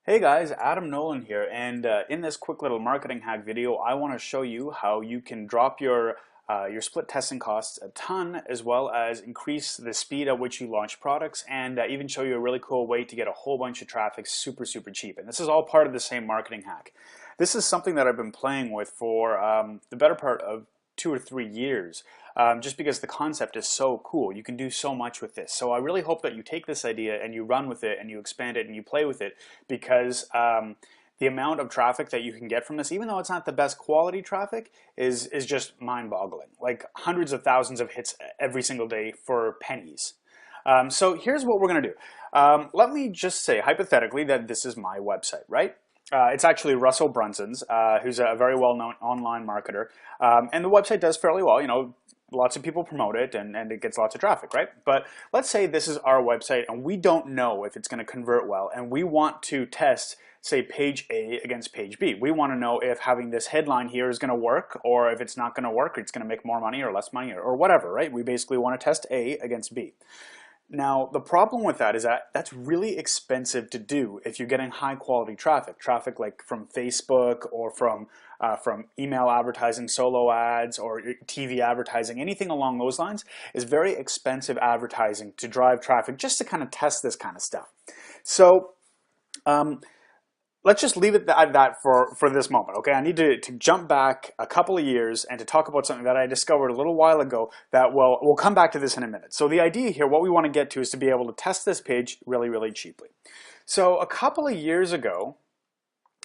Hey guys, Adam Nolan here, and in this quick little marketing hack video, I want to show you how you can drop your split testing costs a ton, as well as increase the speed at which you launch products, and even show you a really cool way to get a whole bunch of traffic super cheap. And this is all part of the same marketing hack. This is something that I've been playing with for the better part of 2 or 3 years, just because the concept is so cool. You can do so much with this. So I really hope that you take this idea and you run with it and you expand it and you play with it, because the amount of traffic that you can get from this, even though it's not the best quality traffic, is just mind-boggling. Like hundreds of thousands of hits every single day for pennies. So here's what we're going to do. Let me just say hypothetically that this is my website, right? It's actually Russell Brunson's, who's a very well-known online marketer. And the website does fairly well. You know, lots of people promote it and it gets lots of traffic, right? But let's say this is our website and we don't know if it's going to convert well, and we want to test, say, page A against page B. We want to know if having this headline here is going to work, or if it's not going to work, or it's going to make more money or less money, or whatever, right? We basically want to test A against B. Now, the problem with that is that that's really expensive to do if you're getting high quality traffic like from Facebook or from email advertising, solo ads, or TV advertising. Anything along those lines is very expensive advertising to drive traffic just to kind of test this kind of stuff. So let's just leave it at that for this moment, okay? I need to jump back a couple of years and to talk about something that I discovered a little while ago that we'll come back to this in a minute. So the idea here, what we want to get to, is to be able to test this page really cheaply. So a couple of years ago,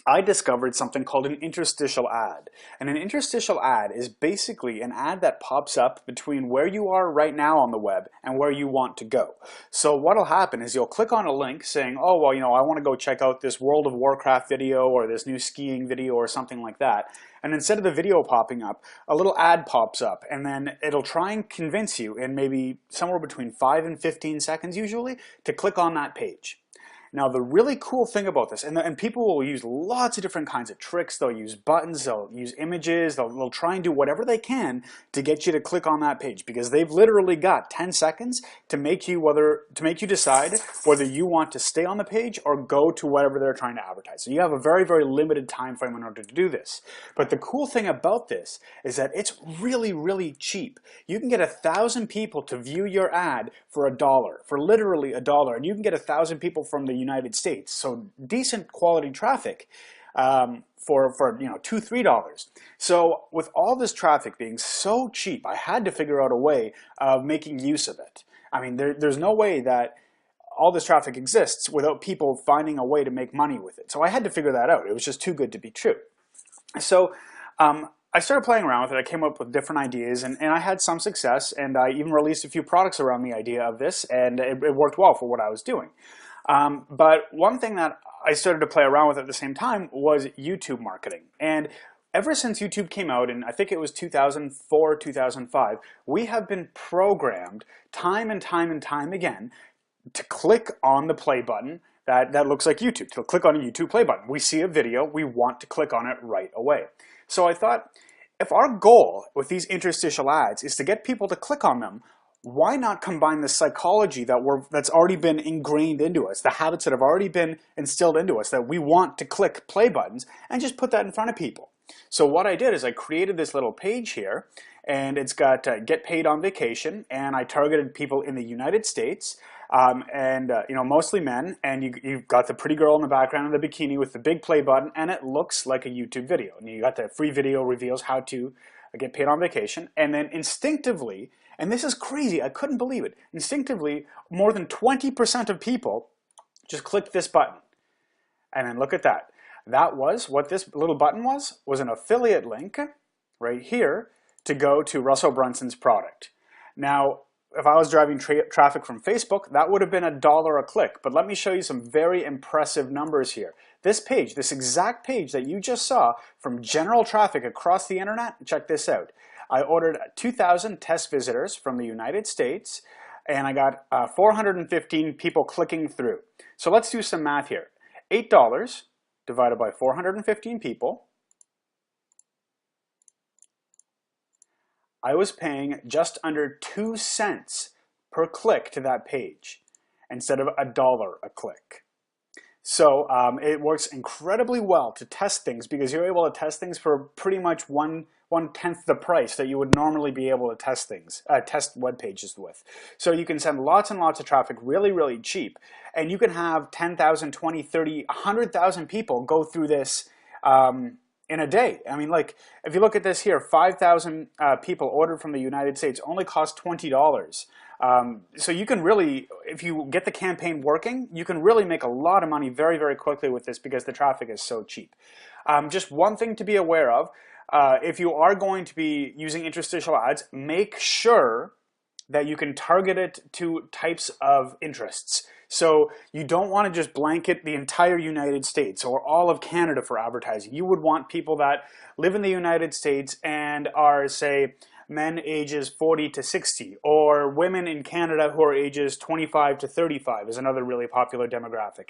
I discovered something called an interstitial ad. And an interstitial ad is basically an ad that pops up between where you are right now on the web and where you want to go. So what'll happen is you'll click on a link saying, oh, well, you know, I want to go check out this World of Warcraft video or this new skiing video or something like that. And instead of the video popping up, a little ad pops up, and then it'll try and convince you in maybe somewhere between 5 and 15 seconds usually to click on that page. Now, the really cool thing about this, and people will use lots of different kinds of tricks. They'll use buttons, they'll use images, they'll try and do whatever they can to get you to click on that page, because they've literally got 10 seconds to make you decide whether you want to stay on the page or go to whatever they're trying to advertise. So you have a very limited time frame in order to do this. But the cool thing about this is that it's really cheap. You can get 1,000 people to view your ad for $1, for literally $1, and you can get 1,000 people from the United States. So decent quality traffic for you know, $2–3. So with all this traffic being so cheap, I had to figure out a way of making use of it. I mean, there's no way that all this traffic exists without people finding a way to make money with it. So I had to figure that out. It was just too good to be true. So I started playing around with it. I came up with different ideas, and I had some success, and I even released a few products around the idea of this, and it worked well for what I was doing. But one thing that I started to play around with at the same time was YouTube marketing. And ever since YouTube came out, and I think it was 2004, 2005, we have been programmed time and time again to click on the play button that looks like YouTube, to click on a YouTube play button. We see a video, we want to click on it right away. So I thought, if our goal with these interstitial ads is to get people to click on them, why not combine the psychology that's already been ingrained into us, the habits that have already been instilled into us, that we want to click play buttons, and just put that in front of people? So what I did is I created this little page here, and it's got get paid on vacation, and I targeted people in the United States, you know, mostly men, and you've got the pretty girl in the background in the bikini with the big play button, and it looks like a YouTube video. And you got the free video reveals how to get paid on vacation, and then instinctively, and this is crazy, I couldn't believe it, instinctively more than 20% of people just clicked this button. And then look at that. That was what this little button was an affiliate link right here to go to Russell Brunson's product. Now, if I was driving traffic from Facebook, that would have been $1 a click. But let me show you some very impressive numbers here. This page, this exact page that you just saw from general traffic across the internet, check this out. I ordered 2,000 test visitors from the United States, and I got 415 people clicking through. So let's do some math here. $8 divided by 415 people. I was paying just under 2 cents per click to that page instead of $1 a click. So it works incredibly well to test things because you're able to test things for pretty much one-tenth the price that you would normally be able to test things, test web pages with. So you can send lots and lots of traffic really, really cheap. And you can have 10,000, 20, 30, 100,000 people go through this in a day. I mean, like, if you look at this here, 5,000 people ordered from the United States only cost $20. So you can really, if you get the campaign working, you can really make a lot of money very, very quickly with this because the traffic is so cheap. Just one thing to be aware of, if you are going to be using interstitial ads, make sure that you can target it to types of interests. So you don't want to just blanket the entire United States or all of Canada for advertising. You would want people that live in the United States and are, say, men ages 40 to 60, or women in Canada who are ages 25 to 35 is another really popular demographic.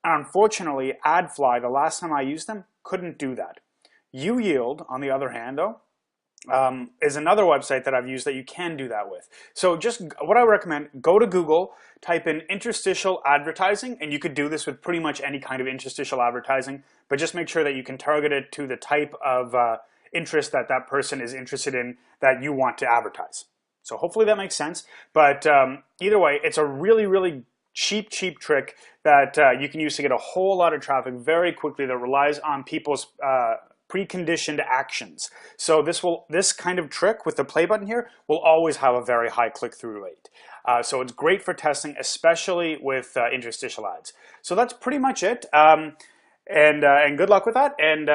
Unfortunately, AdFly, the last time I used them, couldn't do that. UYield, on the other hand, though, is another website that I've used that you can do that with. So just what I recommend, go to Google, type in interstitial advertising, and you could do this with pretty much any kind of interstitial advertising, but just make sure that you can target it to the type of interest that that person is interested in that you want to advertise. So hopefully that makes sense. But either way, it's a really, really cheap trick that you can use to get a whole lot of traffic very quickly that relies on people's preconditioned actions. So this kind of trick with the play button here will always have a very high click-through rate. So it's great for testing, especially with interstitial ads. So that's pretty much it. And good luck with that. And